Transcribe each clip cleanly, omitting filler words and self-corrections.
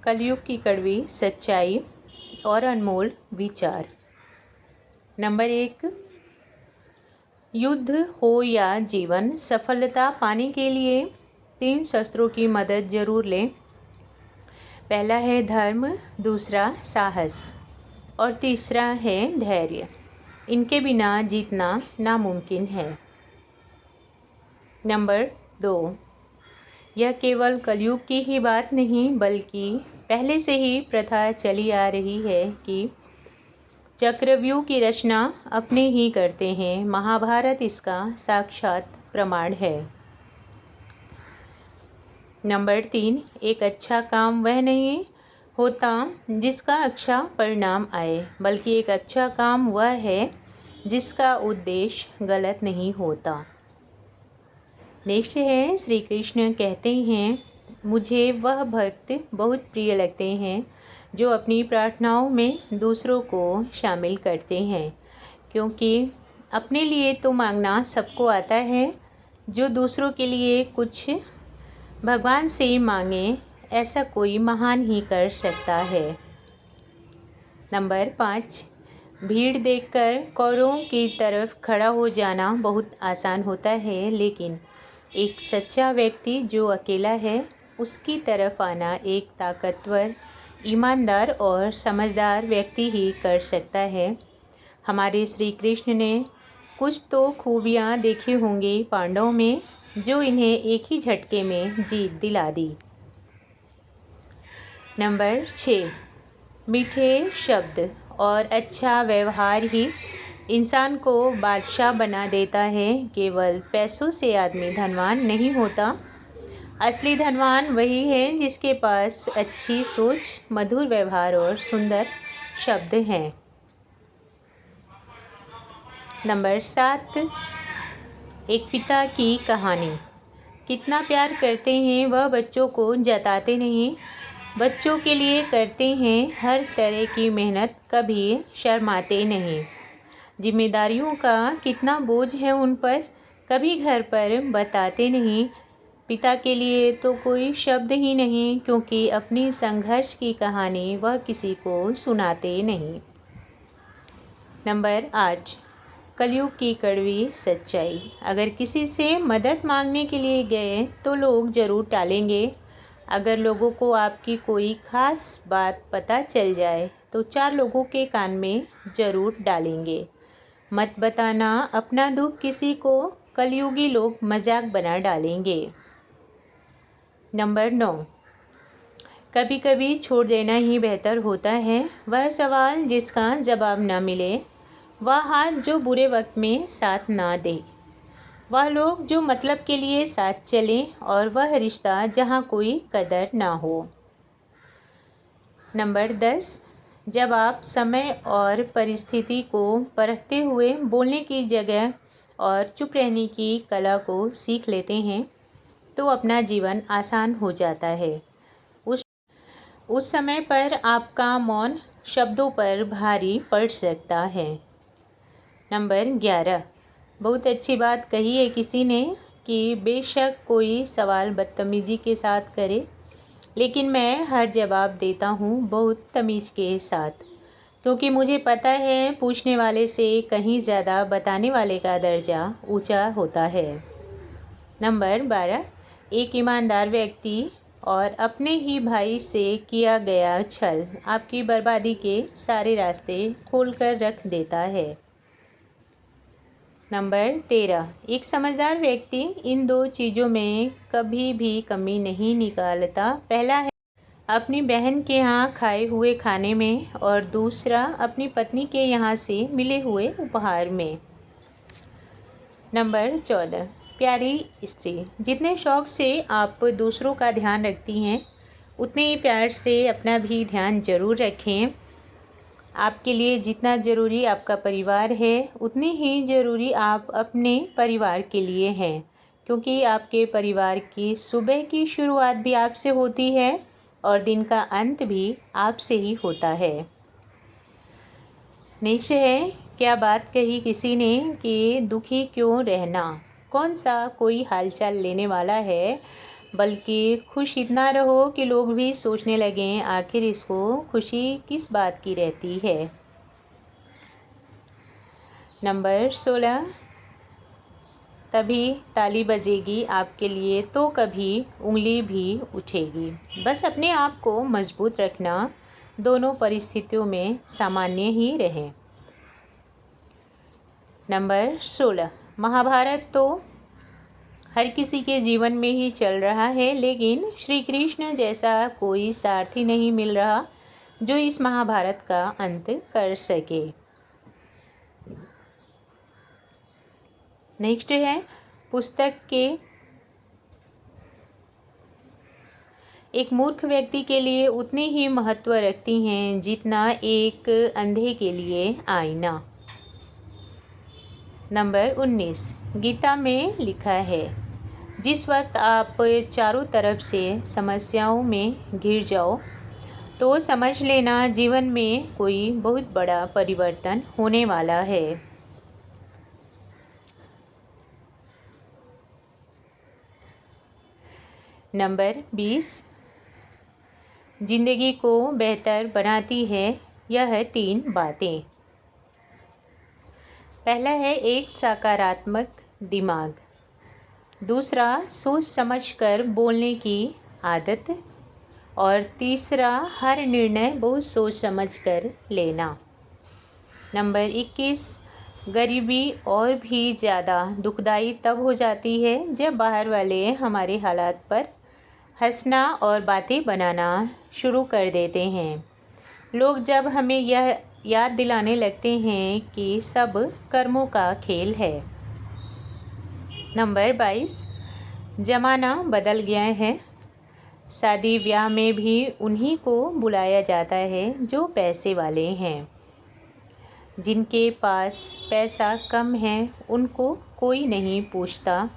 कलयुग की कड़वी सच्चाई और अनमोल विचार। नंबर 1, युद्ध हो या जीवन, सफलता पाने के लिए 3 शस्त्रों की मदद जरूर लें। पहला है धर्म, दूसरा साहस और तीसरा है धैर्य। इनके बिना जीतना नामुमकिन है। नंबर 2, यह केवल कलयुग की ही बात नहीं बल्कि पहले से ही प्रथा चली आ रही है कि चक्रव्यूह की रचना अपने ही करते हैं। महाभारत इसका साक्षात प्रमाण है। नंबर 3, एक अच्छा काम वह नहीं होता जिसका अच्छा परिणाम आए, बल्कि एक अच्छा काम वह है जिसका उद्देश्य गलत नहीं होता। नेक्स्ट है, श्री कृष्ण कहते हैं, मुझे वह भक्त बहुत प्रिय लगते हैं जो अपनी प्रार्थनाओं में दूसरों को शामिल करते हैं, क्योंकि अपने लिए तो मांगना सबको आता है, जो दूसरों के लिए कुछ भगवान से मांगे ऐसा कोई महान ही कर सकता है। नंबर 5, भीड़ देखकर कौरों की तरफ खड़ा हो जाना बहुत आसान होता है, लेकिन एक सच्चा व्यक्ति जो अकेला है उसकी तरफ आना एक ताकतवर, ईमानदार और समझदार व्यक्ति ही कर सकता है। हमारे श्री कृष्ण ने कुछ तो खूबियाँ देखी होंगी पांडवों में जो इन्हें एक ही झटके में जीत दिला दी। नंबर 6, मीठे शब्द और अच्छा व्यवहार ही इंसान को बादशाह बना देता है। केवल पैसों से आदमी धनवान नहीं होता। असली धनवान वही है जिसके पास अच्छी सोच, मधुर व्यवहार और सुंदर शब्द हैं। नंबर 7, एक पिता की कहानी। कितना प्यार करते हैं वह बच्चों को जताते नहीं, बच्चों के लिए करते हैं हर तरह की मेहनत, कभी शर्माते नहीं। जिम्मेदारियों का कितना बोझ है उन पर, कभी घर पर बताते नहीं। पिता के लिए तो कोई शब्द ही नहीं, क्योंकि अपनी संघर्ष की कहानी वह किसी को सुनाते नहीं। नंबर 8, कलयुग की कड़वी सच्चाई। अगर किसी से मदद मांगने के लिए गए तो लोग ज़रूर टालेंगे। अगर लोगों को आपकी कोई ख़ास बात पता चल जाए तो 4 लोगों के कान में ज़रूर डालेंगे। मत बताना अपना दुख किसी को, कलयुगी लोग मजाक बना डालेंगे। नंबर 9, कभी कभी छोड़ देना ही बेहतर होता है। वह सवाल जिसका जवाब न मिले, वह हाथ जो बुरे वक्त में साथ ना दे, वह लोग जो मतलब के लिए साथ चलें, और वह रिश्ता जहाँ कोई कदर ना हो। नंबर 10, जब आप समय और परिस्थिति को परखते हुए बोलने की जगह और चुप रहने की कला को सीख लेते हैं तो अपना जीवन आसान हो जाता है। उस समय पर आपका मौन शब्दों पर भारी पड़ सकता है। नंबर 11, बहुत अच्छी बात कही है किसी ने कि बेशक कोई सवाल बदतमीजी के साथ करे, लेकिन मैं हर जवाब देता हूँ बहुत तमीज़ के साथ, क्योंकि मुझे पता है पूछने वाले से कहीं ज़्यादा बताने वाले का दर्जा ऊंचा होता है। नंबर 12, एक ईमानदार व्यक्ति और अपने ही भाई से किया गया छल आपकी बर्बादी के सारे रास्ते खोलकर रख देता है। नंबर 13, एक समझदार व्यक्ति इन 2 चीज़ों में कभी भी कमी नहीं निकालता। पहला है अपनी बहन के यहाँ खाए हुए खाने में, और दूसरा अपनी पत्नी के यहाँ से मिले हुए उपहार में। नंबर 14, प्यारी स्त्री। जितने शौक़ से आप दूसरों का ध्यान रखती हैं, उतने ही प्यार से अपना भी ध्यान ज़रूर रखें। आपके लिए जितना ज़रूरी आपका परिवार है, उतनी ही ज़रूरी आप अपने परिवार के लिए हैं, क्योंकि आपके परिवार की सुबह की शुरुआत भी आपसे होती है और दिन का अंत भी आपसे ही होता है। नेक्स्ट है, क्या बात कही किसी ने कि दुखी क्यों रहना, कौन सा कोई हालचाल लेने वाला है, बल्कि खुश इतना रहो कि लोग भी सोचने लगें आखिर इसको खुशी किस बात की रहती है। नंबर 16, तभी ताली बजेगी आपके लिए तो कभी उंगली भी उठेगी। बस अपने आप को मजबूत रखना, दोनों परिस्थितियों में सामान्य ही रहें। नंबर 16, महाभारत तो हर किसी के जीवन में ही चल रहा है, लेकिन श्री कृष्ण जैसा कोई सारथी नहीं मिल रहा जो इस महाभारत का अंत कर सके। नेक्स्ट है, पुस्तक के एक मूर्ख व्यक्ति के लिए उतनी ही महत्व रखती हैं जितना एक अंधे के लिए आईना। नंबर 19, गीता में लिखा है, जिस वक्त आप चारों तरफ से समस्याओं में घिर जाओ तो समझ लेना जीवन में कोई बहुत बड़ा परिवर्तन होने वाला है। नंबर 20, जिंदगी को बेहतर बनाती है यह 3 बातें। पहला है एक सकारात्मक दिमाग, दूसरा सोच समझकर बोलने की आदत, और तीसरा हर निर्णय बहुत सोच समझकर लेना। नंबर 21, गरीबी और भी ज़्यादा दुखदाई तब हो जाती है जब बाहर वाले हमारे हालात पर हंसना और बातें बनाना शुरू कर देते हैं। लोग जब हमें यह याद दिलाने लगते हैं कि सब कर्मों का खेल है। नंबर 22, ज़माना बदल गया है, शादी ब्याह में भी उन्हीं को बुलाया जाता है जो पैसे वाले हैं। जिनके पास पैसा कम है उनको कोई नहीं पूछता,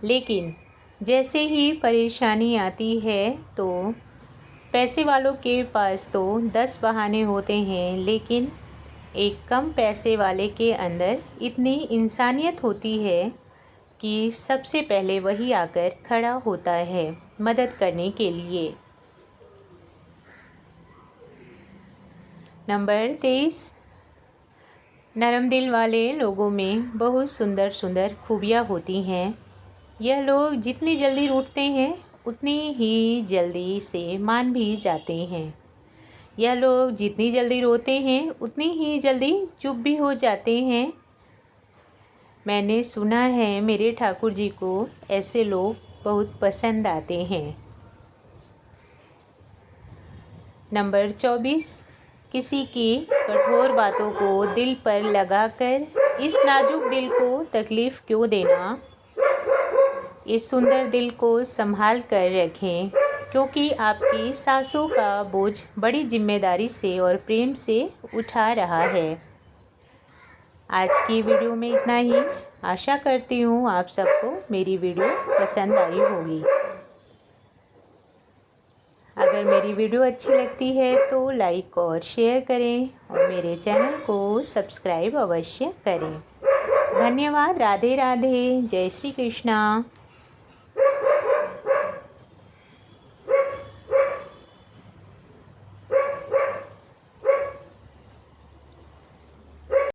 लेकिन जैसे ही परेशानी आती है तो पैसे वालों के पास तो 10 बहाने होते हैं, लेकिन एक कम पैसे वाले के अंदर इतनी इंसानियत होती है कि सबसे पहले वही आकर खड़ा होता है मदद करने के लिए। नंबर 23, नरम दिल वाले लोगों में बहुत सुंदर सुंदर खूबियाँ होती हैं। यह लोग जितनी जल्दी रूठते हैं उतनी ही जल्दी से मान भी जाते हैं। यह लोग जितनी जल्दी रोते हैं उतनी ही जल्दी चुप भी हो जाते हैं। मैंने सुना है मेरे ठाकुर जी को ऐसे लोग बहुत पसंद आते हैं। नंबर 24, किसी की कठोर बातों को दिल पर लगाकर इस नाजुक दिल को तकलीफ़ क्यों देना। इस सुंदर दिल को संभाल कर रखें, क्योंकि आपकी सांसों का बोझ बड़ी जिम्मेदारी से और प्रेम से उठा रहा है। आज की वीडियो में इतना ही। आशा करती हूँ आप सबको मेरी वीडियो पसंद आई होगी। अगर मेरी वीडियो अच्छी लगती है तो लाइक और शेयर करें और मेरे चैनल को सब्सक्राइब अवश्य करें। धन्यवाद। राधे राधे। जय श्री कृष्णा।